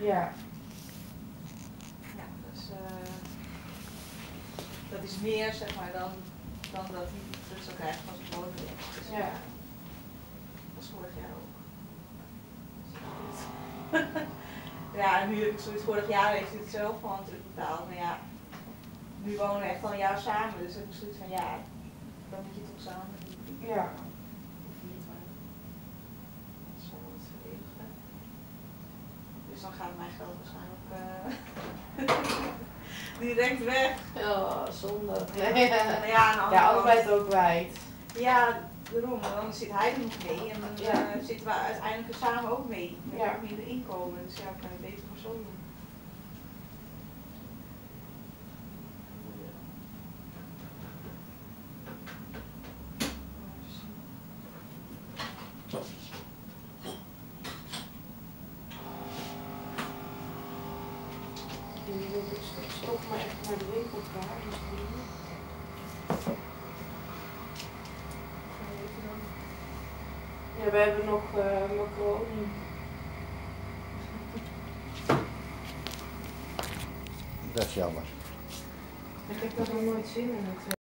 Ja. Ja, dus dat is meer zeg maar dan dat hij terug zou krijgen van zijn bodem. Dus, Ja. Dat was vorig jaar ook. Ja, en nu heb ik zoiets, vorig jaar heeft hij het zelf gewoon terugbetaald. Maar ja, nu wonen we echt al een jaar samen, dus heb ik zoiets van ja, dan moet je toch samen doen. Ja. Of niet, maar dat is wel het verenigen. Dus dan gaat mijn geld waarschijnlijk direct weg. Oh, zonde. Maar ja, aan de andere Ja, kant- allebei het ook kwijt. Ja, daarom. En dan zit hij er nog mee en dan Ja. zitten we uiteindelijk er samen ook mee. Met Ja. ook minder inkomen. Dus ja, kan je beter maar zo doen. Ik stop maar echt naar de winkel klaar. Ja, we hebben nog macaroni. Dat is jammer. Ik heb nog nooit zin in het.